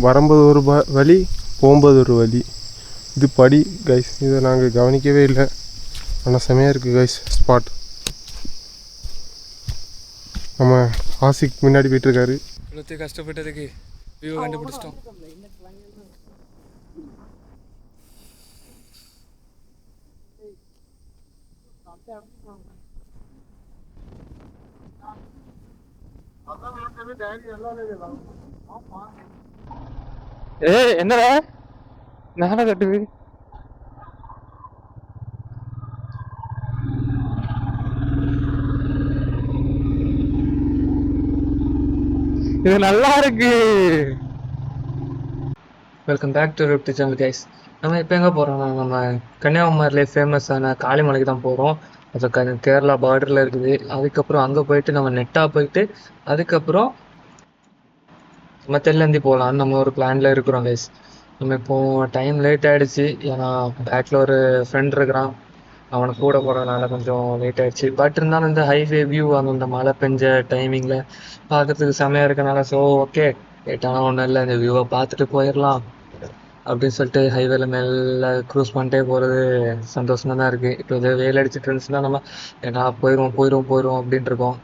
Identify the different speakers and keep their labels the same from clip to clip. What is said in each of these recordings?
Speaker 1: வரும்போது ஒரு வழி, போகும்போது ஒரு வழி. இது படி கைஸ், இதை நாங்கள் கவனிக்கவே இல்லை. ஆனால் செமையாக இருக்குது கைஸ் ஸ்பாட். நம்ம ஆசிக் முன்னாடி போயிட்டுருக்காரு.
Speaker 2: இவ்வளோத்தையும் கஷ்டப்பட்டதுக்கு வியூ கண்டுபிடிச்சிட்டோம். என்னடா மேல கட்டுது. இது நல்லா இருக்கு. வெல்கம் பேக் டு ரிப்டி சேனல் கைஸ். நம்ம இப்போ எங்கே போகிறோம்னா, நம்ம கன்னியாகுமரியிலே ஃபேமஸான காளிமலைக்கு தான் போகிறோம். அது கேரளா பார்டரில் இருக்குது. அதுக்கப்புறம் அங்கே போயிட்டு நம்ம நெட்டாக போயிட்டு அதுக்கப்புறம் நம்ம தெல்லேந்தி போகலான்னு நம்ம ஒரு பிளானில் இருக்கிறோம் கைஸ். நம்ம இப்போது டைம் லேட் ஆகிடுச்சு. ஏன்னா பேக்கில் ஒரு ஃப்ரெண்ட் இருக்கிறான், அவனுக்கு கூட போகிறதுனால கொஞ்சம் லேட் ஆகிடுச்சு. பட் இருந்தாலும் இந்த ஹைவே வியூ அந்த மழை பெஞ்ச டைமிங்கில் பார்க்கறதுக்கு செமையாக இருக்கனால ஸோ ஓகே, லேட்டான ஒன்றும் இல்லை, இந்த வியூவை பார்த்துட்டு போயிடலாம் அப்படின்னு சொல்லிட்டு ஹைவேல மேலே க்ரூஸ் பண்ணிட்டே போகிறது சந்தோஷமாக தான் இருக்குது. இப்போ இது வெயில் அடிச்சுட்டு இருந்துச்சுன்னா நம்ம ஏன்னா போயிடுவோம் அப்படின்ட்டு இருக்கோம்.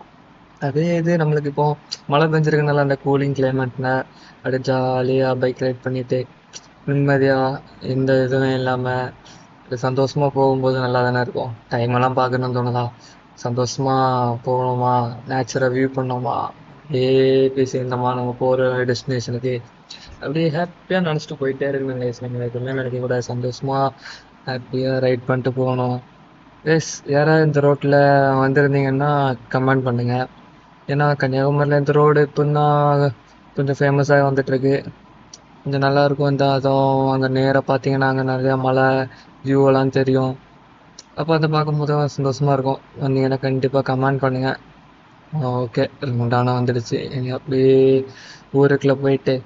Speaker 2: அதே இது நம்மளுக்கு இப்போ மழை பெஞ்சிருக்கனால அந்த கூலிங் கிளைமேட்ல அப்படியே ஜாலியாக பைக் ரைட் பண்ணிட்டு நிம்மதியாக எந்த இதுவும் இல்லாமல் சந்தோஷமாக போகும்போது நல்லா தானே இருக்கும். டைமெல்லாம் பார்க்கணும்னு தோணுதா, சந்தோஷமாக போகணுமா, நேச்சரை வியூ பண்ணோமா, அப்படியே சேர்ந்தோமா நம்ம போகிற டெஸ்டினேஷனுக்கு அப்படியே ஹாப்பியாக நினச்சிட்டு போயிட்டே இருக்கணும். நீங்கள் எதுவுமே நினைக்கக்கூடாது, சந்தோஷமாக ஹாப்பியாக ரைட் பண்ணிட்டு போகணும். எஸ், யாராவது இந்த ரோட்டில் வந்திருந்தீங்கன்னா கமெண்ட் பண்ணுங்கள். ஏன்னா கன்னியாகுமரியில் இந்த ரோடு இப்போ தான் கொஞ்சம் ஃபேமஸாக வந்துட்டுருக்கு, கொஞ்சம் நல்லாயிருக்கும். இந்த அதுவும் அங்கே நேராக பார்த்தீங்கன்னா அங்கே நிறையா மலை வியூவெல்லாம் தெரியும். அப்போ அதை பார்க்கும்போது சந்தோஷமாக இருக்கும். வந்தீங்கன்னா கண்டிப்பாக கமெண்ட் பண்ணுங்கள். ஓகே, முண்டானா வந்துடுச்சு. இனி அப்படியே ஊருக்குள்ளே போயிட்டு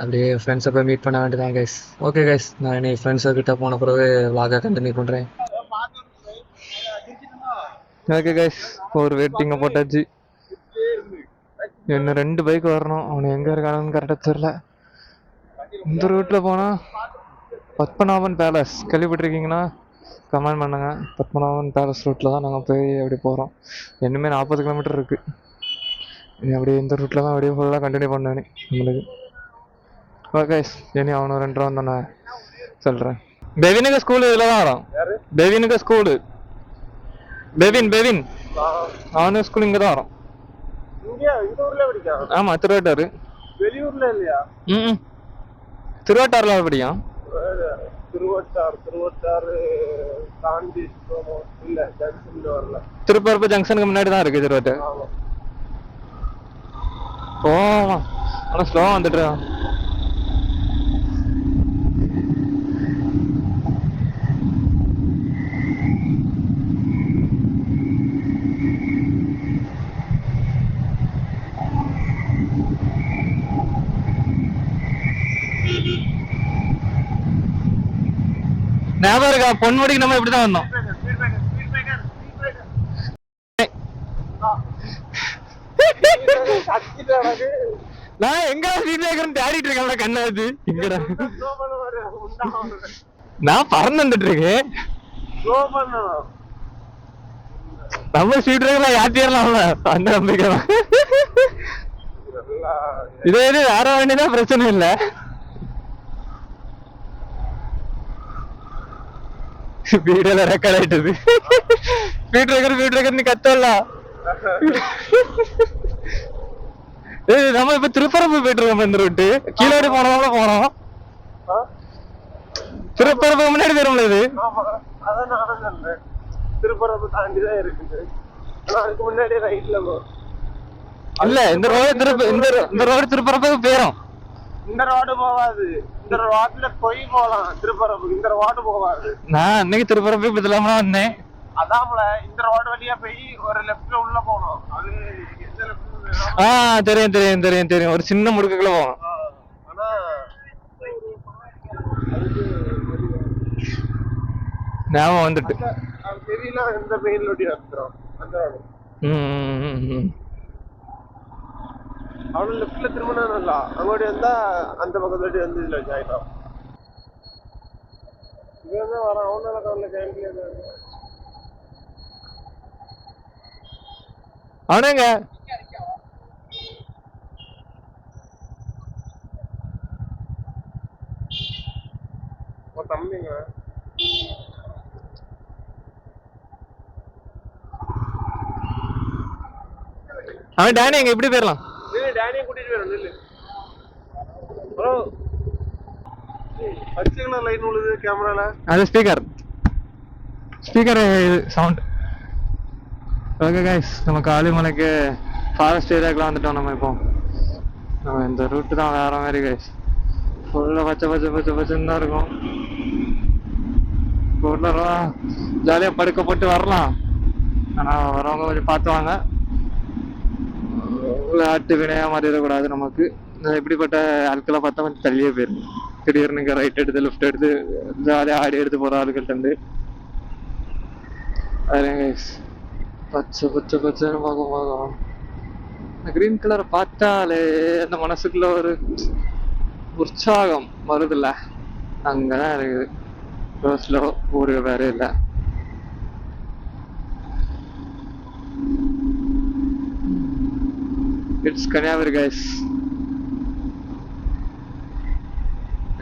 Speaker 2: அப்படியே ஃப்ரெண்ட்ஸை போய் மீட் பண்ண வேண்டியதான் கைஸ். ஓகே கைஸ், நான் இனி ஃப்ரெண்ட்ஸுக்கிட்ட போன பிறகு வாக கண்டினியூ பண்ணுறேன். ஓகே கைஸ், ஒரு வெயிட்டிங்கை போட்டாச்சு. இன்னும் 2 பைக் வரணும். அவனை எங்கே இருக்கானு கரெக்டாக தெரில. இந்த ரூட்டில் போனால் பத்மநாபன் பேலஸ் கேள்விப்பட்டிருக்கீங்கன்னா கமெண்ட் பண்ணுங்க. பத்மநாபன் பேலஸ் ரூட்டில் தான் நாங்கள் போய் அப்படி போகிறோம். இன்னுமே 40 கிலோமீட்டர் இருக்குது. இனி அப்படியே இந்த ரூட்டில் தான் அப்படியே ஃபுல்லாக கண்டினியூ பண்ணேன் நம்மளுக்கு. ஓகே, இனி அவனை 2 ரவுண்ட் நான் சொல்கிறேன். பெவினுக்கு ஸ்கூலு இதில் தான் வரும். பெவினுக்கு ஸ்கூலு பெவின் அவனு ஸ்கூல் இங்கே தான் வரும். ஆமா, திருவாட்டாறு. வெளியூர்ல இல்லையா? திருவாட்டாறுல படிக்கும். திருப்பரப்பு ஜங்ஷனுக்கு முன்னாடி தான் இருக்கு திருவாட்டாறு. போமா, ஆனா ஸ்லோவா வந்துட்டு. ஞாபகம் இருக்கா, பொன்முடிக்கு நம்ம இப்படிதான் வந்தோம். நான் எங்க ஸ்பீட் தேடிட்டு இருக்கேன் கண்ணாது. நான் பறந்து வந்துட்டு இருக்கேன். நம்ம ஸ்பீட் பிரேக்கர்ல யாத்திரலாம் அந்த நம்பிக்கை. இதே இது வேற வேண்டியதான் பிரச்சனை இல்லை. வீடியோல ரெக்கார்ட் ஆயிட்டது. ஸ்பீட் பிரேக்கர் நீ கத்தலாம். நம்ம இப்ப திருப்பரப்பு போயிட்டு இருக்கோம். இந்த ரூட்டு கீழே போனதால போனோம். திருப்பரப்பு முன்னாடி தெரியும்ல இது. திருப்பரப்பு தாண்டிதான் இருக்குது. அதுக்கு முன்னாடி ரைட்ல இல்ல, இந்த ரோடு திருப்பரப்புக்கு போயிடும். இந்த ரோடு போகாது. இந்த ரோட்ல போய் போகலாம் திருப்பரப்புக்கு. இந்த ரோடு போகாது. நான் அன்னைக்கு திருப்பரப்பு இப்படிலாமா வந்தேன். அதான்ல இந்த ரோடு வழியா போய் ஒரு லெஃப்ட்ல உள்ள போகணும். அது எந்த லெஃப்ட்? தெரியும். ஒரு சின்ன முடுக்குள்ள போகும். ஆனா ஞாபகம் வந்துட்டு தெரியல எந்த மெயின் ரோடு வந்துரும் அந்த ரோடு.
Speaker 1: அவனு லெஃப்ட்ல திரும்பினா நல்லா அங்கோடி வந்தா அந்த பக்கத்துல வந்து இதுல ஜாயின் ஆகும். இவன் தான் வரான், அவனால கவனில் ஜாயின்
Speaker 2: அவனுங்க
Speaker 1: தம்பிங்க.
Speaker 2: அவன் டேனி எங்க எப்படி போயிடலாம்?
Speaker 1: டேனியை கூட்டிட்டு போயிடும் நில்லு. ப்ரோ பச்சை கலர் லைன் உழுது கேமரால.
Speaker 2: அது ஸ்பீக்கர் சவுண்ட். ஓகே கைஸ், நம்ம காளிமலைக்கு ஃபாரஸ்ட் ஏரியாவுக்குலாம் வந்துட்டோம். நம்ம இப்போ நம்ம இந்த ரூட்டு தான் வேற மாதிரி கைஸ். ஃபுல்லாக பச்சைன்னு தான் இருக்கும். ஃபுல்லாக ஜாலியாக படுக்க போட்டு வரலாம். ஆனால் வரவங்க கொஞ்சம் பார்த்து வாங்க, விளையாட்டு வினையாக மாறிடக்கூடாது. நமக்கு இப்படிப்பட்ட ஆட்களை பார்த்தா கொஞ்சம் தள்ளியே போயிடும். திடீர்னு இங்கே ரைட் எடுத்து லெஃப்ட் எடுத்து ஜாலியாக ஆடி எடுத்து போகிற ஆளுகள்ட்ட இருந்து பச்சைன்னு பார்க்கும். கிரீன் கலரை பார்த்தாலே அந்த மனசுக்குள்ள ஒரு உற்சாகம் வருதுல்ல, அங்கதான் இருக்குது. ரோஸ்ல ஊரு வேற இல்லை. It's Kanyakumari guys.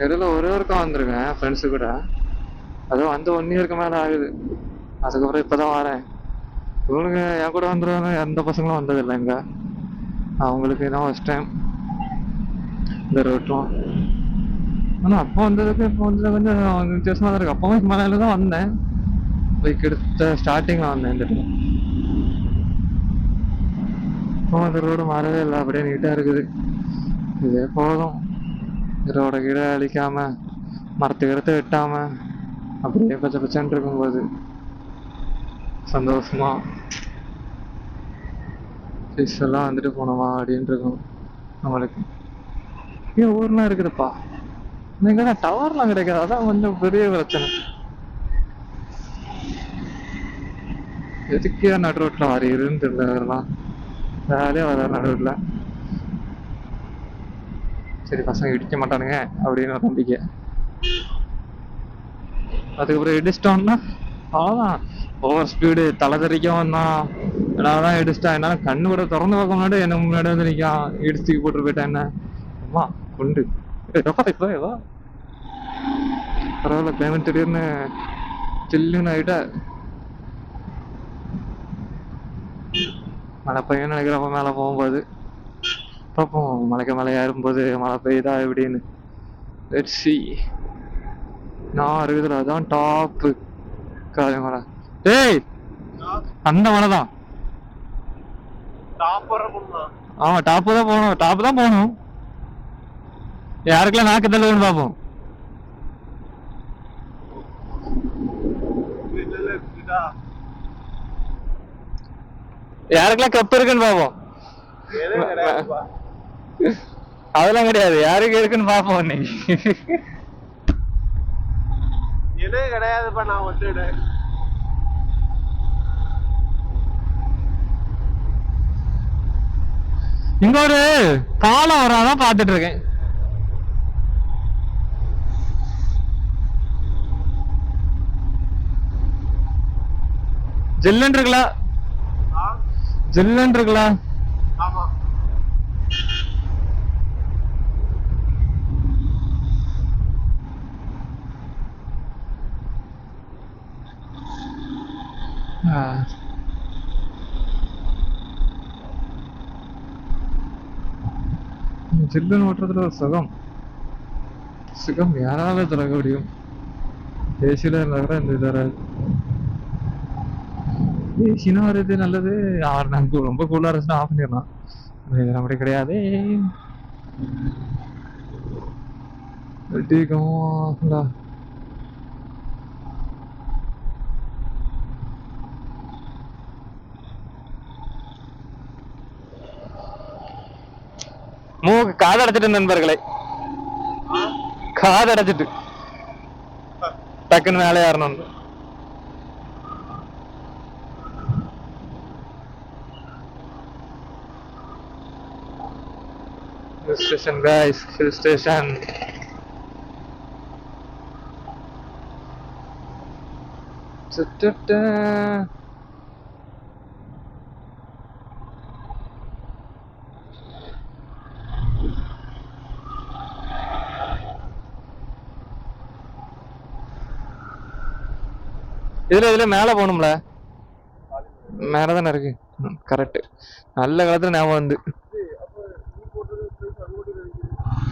Speaker 2: இதில் ஒரே ஒருக்கம் வந்திருக்கேன் ஃப்ரெண்ட்ஸு கூட. அதுவும் வந்து 1 இயருக்கு மேலே ஆகுது. அதுக்கப்புறம் இப்போதான் வரேன். இவனுங்க என் கூட வந்துடுவாங்க, எந்த பசங்களும் வந்ததில்லை இங்கே. அவங்களுக்கு இதான் ஃபர்ஸ்ட் டைம் இந்த ரோட்டும். ஆனால் அப்போ வந்ததுக்கு இப்போ வந்தது கொஞ்சம் வித்தியாசமாக தான் இருக்குது. அப்போவும் ஹிமாலயில தான் வந்தேன், பைக் எடுத்த ஸ்டார்டிங்கில் வந்தேன் இந்த டைம். இப்போ அந்த ரோடு மாறவே இல்லை, அப்படியே நீட்டாக இருக்குது. இதே போதும், ரோட கீழே அழிக்காம மரத்துக்கிறத வெட்டாம அப்படியே பச்சைன்னு இருக்கும்போது சந்தோஷமா ஃபிஷ் எல்லாம் வந்துட்டு போனோமா அப்படின்னு இருக்கும் நம்மளுக்கு. ஏன் ஊர்லாம் இருக்குதுப்பா, நீங்க டவர்லாம் கிடைக்காது, அதான் கொஞ்சம் பெரிய பிரச்சனை. எதுக்கே நடு ரோட்ல வர இருந்துலாம் வேலையே வர நடு ரோட்ல. சரி பசங்க இடிக்க மாட்டானுங்க அப்படின்னு ஒரு நம்பிக்கை. அதுக்கப்புறம் இடிச்சிட்டோம்னா அவ்வளோதான், ஓவர் ஸ்பீடு தலை தெரிக்கவும் வந்தான். நான் தான் இடிச்சிட்டேன், என்னால கண்ணு கூட திறந்து பார்க்க முன்னாடி என்ன முன்னாடி வந்து நிற்கான், இடிச்சு போட்டு போயிட்டேன். என்ன அம்மா குண்டு இப்போ பரவாயில்ல, கிளைமேட் திடீர்னு சில்லுன்னு ஆகிட்ட. மழை பெய்யும் நினைக்கிறப்ப மேலே போகும்போது பார்ப்போம், மலைக்கு மலை ஏறும்போது மழை பெய்யுதா எப்படின்னு. Let's see. நான் இருக்குதுல, அதான் டாப்பு காளிமலை. ஏய் அந்த மலை தான். ஆமா டாப்பு தான் போகணும், டாப்பு தான் போகணும். யாருக்கெல்லாம் நாக்கு தள்ளுன்னு பார்ப்போம். யாருக்கெல்லாம் கப்பு இருக்குன்னு பார்ப்போம். அதெல்லாம் கிடையாது, யாருக்கு இருக்குன்னு பார்ப்போம் இன்னைக்கு.
Speaker 1: எதே கிடையாதுப்பா, நான் ஒத்துடு.
Speaker 2: இங்க ஒரு பாலம் வராதான் பார்த்துட்டு இருக்கேன். ஜில்லுன்னு இருக்குல்ல, ஜில்லுன்னு இருக்குல்ல.
Speaker 1: ஆமா
Speaker 2: ஜில்லுன்னு ஓட்டுறதுல ஒரு சுகம் யாரால தர முடியும். ஏசியில இருந்தா கூட இந்த தராது. ஏசினா ஒரு இது நல்லது, நமக்கு ரொம்ப கூலா இருந்துச்சுன்னா ஆஃப் பண்ணிடலாம். இது அப்படி கிடையாது. மூக்கு காதடைச்சிட்டு நண்பர்களை, காதடைச்சிட்டு டக்குன்னு மேலே ஏறணும். Hill station guys, hill station. Ta-ta-ta. இதுல மேல போகணும்ல, மேலதானே இருக்கு. கரெக்ட். நல்ல காலத்துல ஞாபகம் வந்து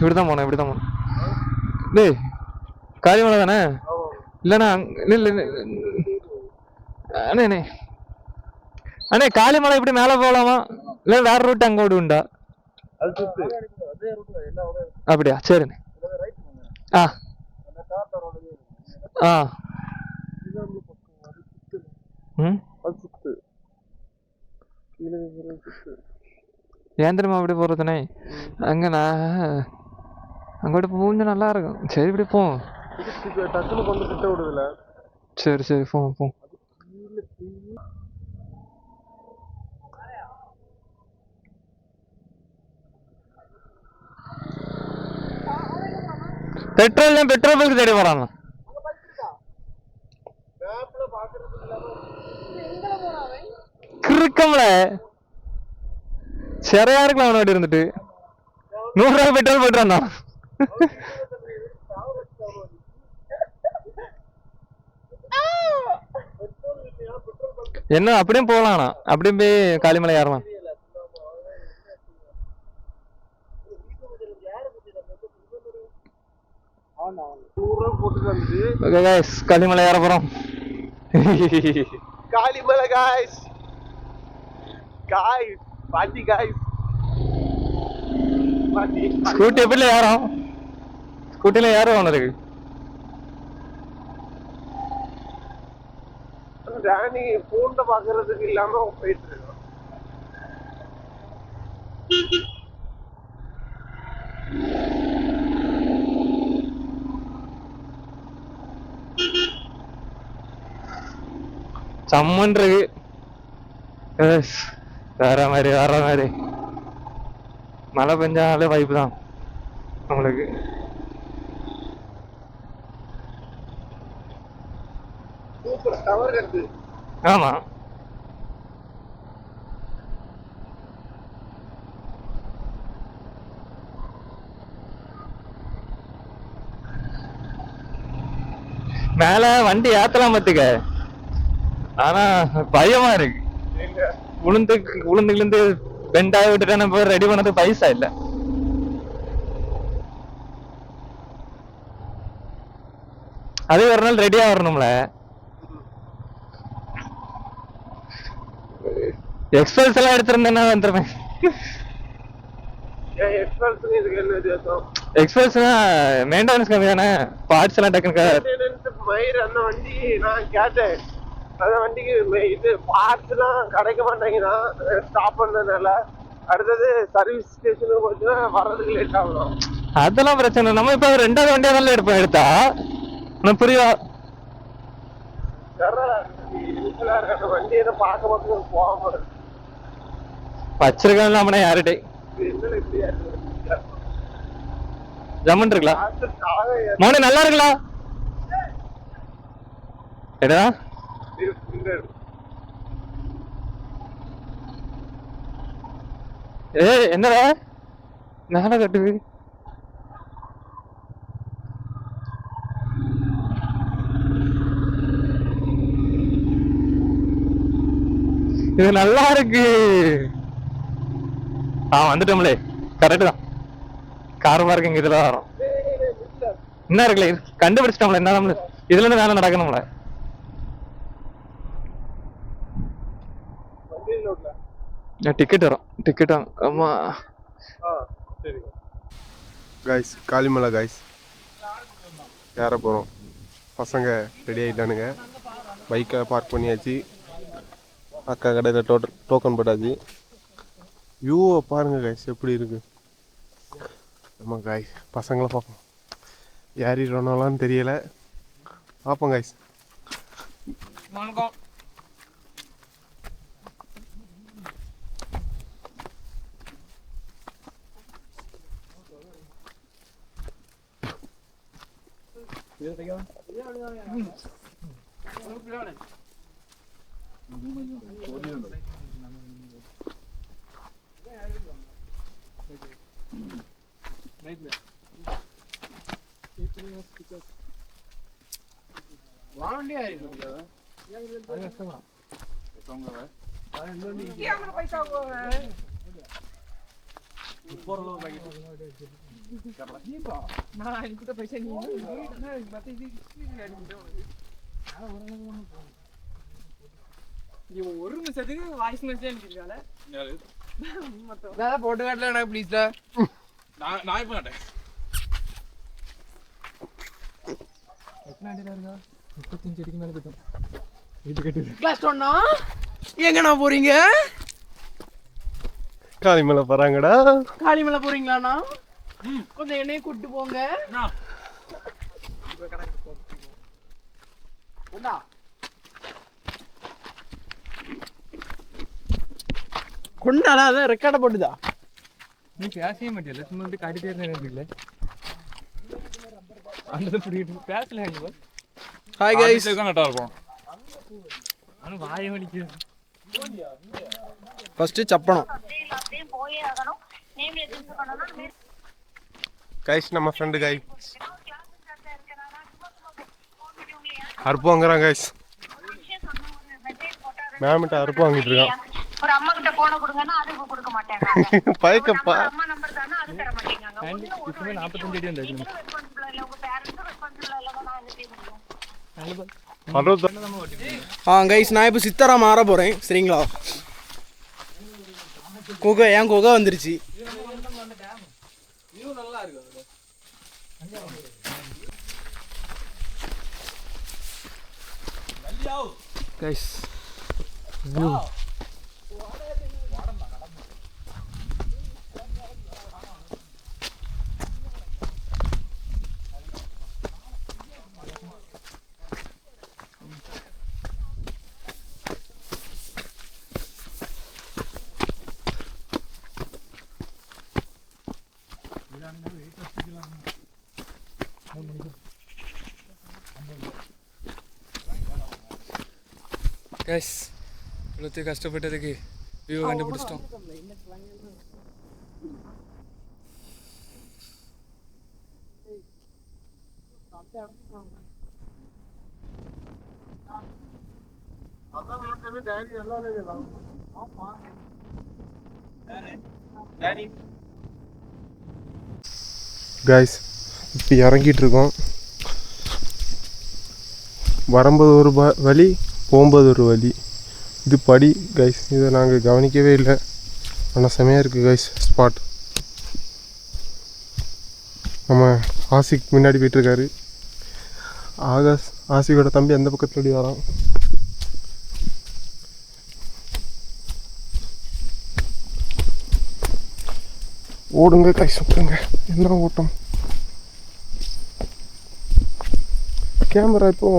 Speaker 2: இப்படிதான் போனேன், இப்படிதான் போனேன். டேய் காளிமலை தானே? இல்லண்ணா இல்ல இல்ல அண்ணே அண்ணே அண்ணே காளிமலை இப்படி மேல போகலாமா இல்ல வேற ரூட் அங்க விடுண்டா? அப்படியா, சரிண்ணே. ஆ ஆ ம் ஏன் தெரியுமா அப்படி போறதுனே? அங்க நான் அங்கிட்ட பூஞ்சு நல்லா இருக்கும். சரி இப்படி போ.
Speaker 1: டக்குனு கொண்டு கிட்ட விடுதுல.
Speaker 2: சரி சரி போ போ. பெட்ரோல் பங்க் தேடி போறாங்க. கிறுக்கம்ல சரியா இருக்கலாம் அவனோட இருந்துட்டு 100 ரூபாய் பெட்ரோல் போட்டுறான். என்ன அப்படியே போகலாம், அப்படியே போய் காளிமலை ஏறலாம். காளிமலை ஏற போறோம்.
Speaker 1: காளிமலை காய்ஸ், காய்ஸ் பாட்டி காய்ஸ்.
Speaker 2: ஸ்கூட்டி எப்படி ஏறும்? ஸ்கூட்டில ஏறும் உனக்கு.
Speaker 1: ராணி பூண்ட பாக்குறதுக்கு இல்லாம போயிட்டு இருக்கோம்.
Speaker 2: சம்மன் இருக்கு. வேற மாதிரி மழை பெஞ்சாலே வைப்பு தான் நம்மளுக்கு. ஆமா மேல வண்டி ஏத்தலாம் பத்துக்க, ஆனா பயமா இருக்கு. உளுந்து பெண்டாக விட்டுட்டு நம்ம ரெடி பண்ணது பைசா இல்ல. அதே ஒரு நாள் ரெடியா வரணும்ல. எக்ஸ்பல்ஸ் எல்லாம் எடுத்திருந்தேன்னா வந்துருவேன். எக்ஸ்பல்ஸ்னா மெயின்டெனன்ஸ் கம்மி தானே, பார்ட்ஸ் எல்லாம் டக்குனு.
Speaker 1: மயிர் அந்த வண்டி நான் கேட்டேன், அந்த வண்டிக்கு இது பார்ட்ஸ் எல்லாம் கிடைக்க மாட்டேங்குதான் ஸ்டாப் பண்ணதுனால. அடுத்தது சர்வீஸ் ஸ்டேஷனுக்கு போச்சுன்னா வர்றதுக்கு லேட் ஆகணும்.
Speaker 2: அதெல்லாம் பிரச்சனை. நம்ம இப்ப 2வது வண்டியா தான் எடுப்போம். எடுத்தா புரியுதா?
Speaker 1: வண்டியை பார்க்க மட்டும் போகாம
Speaker 2: வச்சிருக்கேன் நம்மளே யாருட்டே ஜம்மன் இருக்கலாம். மோனே நல்லா இருக்கலாம். எடா என்னடா மேல கட்டுது. இது நல்லா இருக்கு. வந்துட்டோம்லே, கரெக்ட் தான். கார் பார்க்கிங் இதுல வரும். என்ன இருக்குல்ல, கண்டுபிடிச்சிட்டோம்ல. என்ன நம்மள இதுல இருந்து வேலை நடக்கணும்ல. டிக்கெட் வரும், டிக்கெட் வாங்க. ஆமா
Speaker 1: சரி காய்ஸ், காளிமலை காய்ஸ் ஏற போகிறோம். பசங்க ரெடி ஆகிட்டானுங்க, பைக்கை பார்க் பண்ணியாச்சு. அக்கா கடையில் டோக்கன் போட்டாச்சு. வியூவை பாருங்கள் காய்ஸ் எப்படி இருக்குது. ஆமாம் காய்ஸ், பசங்களை பார்ப்போம். ஏறிடணும்லான்னு தெரியலை, பார்ப்போம் காய்ஸ்.
Speaker 3: ஒரு நிமிஷத்துக்கு வாய்ஸ் மெசேஜ் போட்டு காட்டல ப்ளீஸ்டா. நான் இப்ப காட்டேன். 35 அடிக்கு மேல போயிட்டோம். வீட்டு கட்டி கிளாஸ் சொன்னா எங்கண்ணா போறீங்க?
Speaker 1: காளிமலை போறாங்கடா.
Speaker 3: காளிமலை போறீங்களாண்ணா? கொஞ்சம் என்னையும் கூப்பிட்டு போங்க. கொண்டாடா அதான் ரெக்கார்ட போட்டுதா.
Speaker 2: நீ பேசவே மாட்டியல, சும்மா இப்படி காட்டிட்டே இருந்தே. அந்த பேசல.
Speaker 3: Hi guys.
Speaker 4: கரெக்டா இருக்கும்.
Speaker 2: ஆனா வாயை வலிக்குது.
Speaker 3: ஃபர்ஸ்ட் சப்பனம்.
Speaker 1: கைஸ் நம்ம ஃப்ரெண்டு கை அறுப்பு வாங்குறான் கைஸ். மேம்கிட்ட அறுப்பு வாங்கிட்டு இருக்கான்.
Speaker 5: ஒரு அம்மா கிட்ட போன கொடுங்கன்னா அதுக்கு கொடுக்க மாட்டாங்க.
Speaker 1: பயக்கப்பா.
Speaker 5: அம்மா நம்பர் தானா அது தர மாட்டேங்காங்க.
Speaker 2: 45 அடி வந்தாச்சு.
Speaker 5: உங்க பேரண்ட்ஸ் ரெஸ்பான்சிபிள் இல்லைன்னா நான் என்ன செய்ய முடியும்?
Speaker 3: கைஸ் நான் இப்போ சித்தாரா மாற போகிறேன். சரிங்களா? குகை என் குகை வந்துருச்சு. கைஸ் கைஸ் இவ்வளோத்தையும் கஷ்டப்பட்டதுக்கு வியூ கண்டுபிடிச்சிட்டோம்.
Speaker 1: கைஸ் இப்போ இறங்கிட்டு இருக்கோம். வரும்போது ஒரு வழி, போகும்போது ஒரு வழி. இது படி கைஸ், இதை நாங்கள் கவனிக்கவே இல்லை. ஆனால் செமையாக இருக்குது கைஸ் ஸ்பாட். நம்ம ஆசிக் முன்னாடி போயிட்டுருக்காரு. ஆசிக்கோட தம்பி அந்த பக்கத்துலடி வரான். ஓடுங்க கைஸ், ஓடுங்க. என்ன ஓட்டம்! கேமரா இப்போ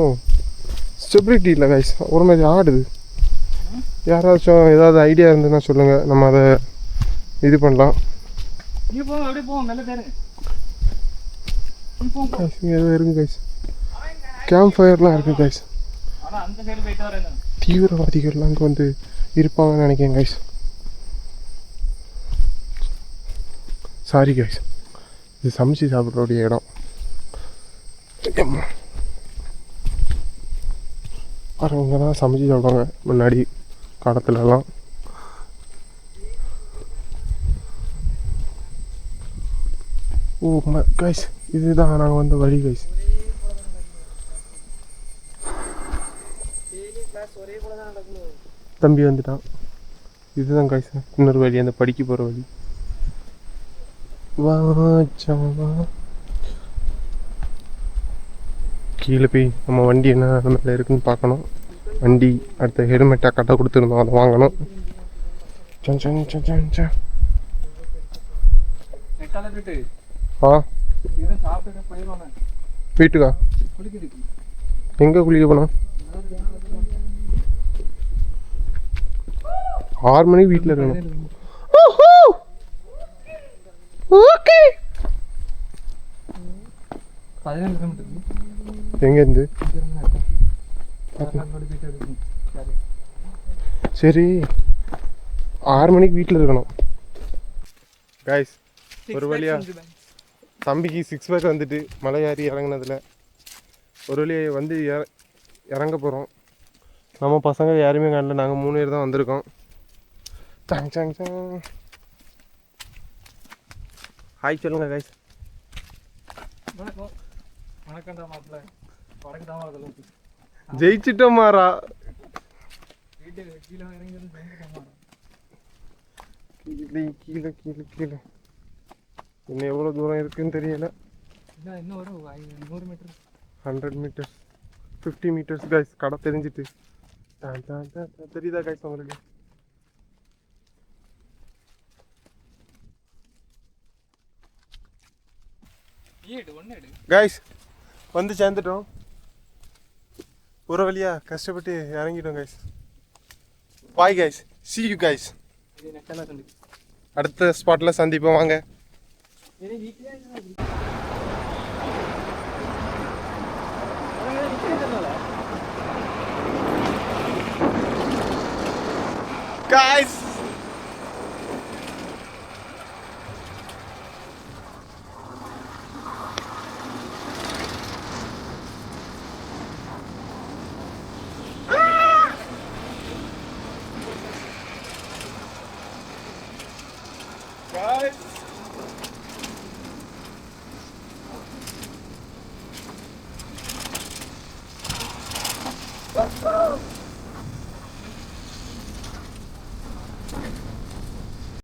Speaker 1: ஸ்டெபிலிட்டி இல்லை கைஸ், ஒரு மாதிரி ஆடுது. யாராச்சும் ஏதாவது ஐடியா இருந்ததுன்னா சொல்லுங்கள், நம்ம அதை இது பண்ணலாம். ஏதோ இருக்குது கைஸ், கேம்ப் ஃபயர்லாம் இருக்குது கைஸ். தீவிரவாதிகள்லாம் அங்கே வந்து இருப்பாங்கன்னு நினைக்கிறேன் கைஸ். சாரி கைஸ், இது சமைச்சு சாப்பிட்றோடைய இடம். இங்கே தான் சமைச்சு சாப்பிடுவாங்க முன்னாடி காலத்துலலாம். ஓ கைஸ், இதுதான் நாங்கள் வந்த வழி கைஸ். தம்பி வந்துட்டான். இதுதான் கைஸ் இன்னொரு வழி, அந்த படிக்க போகிற வழி. கீழே போய் நம்ம வண்டி என்ன நிலமையில இருக்குன்னு பார்க்கணும். வண்டி அடுத்த ஹெல்மெட்டாக கட்ட கொடுத்துருந்தோம், அதை வாங்கணும். வீட்டுக்கா? எங்கே குளிக்க போனோம்? 6 மணிக்கு வீட்டில் இருக்கணும். ஓகே
Speaker 2: 17 கிலோமீட்டர்
Speaker 1: எங்கேருந்து? சரி 6 மணிக்கு வீட்டில் இருக்கணும் கைஸ். ஒரு வழியா தம்பிக்கு 6 பேக் வந்துட்டு மலை ஏறி இறங்கினதில் ஒரு வழியாக வந்து இறங்க போகிறோம். நம்ம பசங்க யாருமே காணல, நாங்கள் 3 பேர் தான் வந்திருக்கோம். Song song song. ஹாய் சொல்லுங்க கைஸ். ஜெயிச்சிட்டோம் மாறா. கீழே கீழே கீழே கீழே இன்னும் எவ்வளோ தூரம் இருக்குன்னு தெரியல. 100 மீட்டர்ஸ் 50 மீட்டர்ஸ் கைஸ். கடை தெரிஞ்சிட்டு தெரியுதா கைஸ் உங்களுக்கு? கைஸ் வந்து சேர்ந்துட்டோம். ஒரு வழியா கஷ்டப்பட்டு இறங்கிட்டோம் guys. Bye guys, see you guys. அடுத்த ஸ்பாட்ல சந்திப்போம் வாங்க. Guys, guys.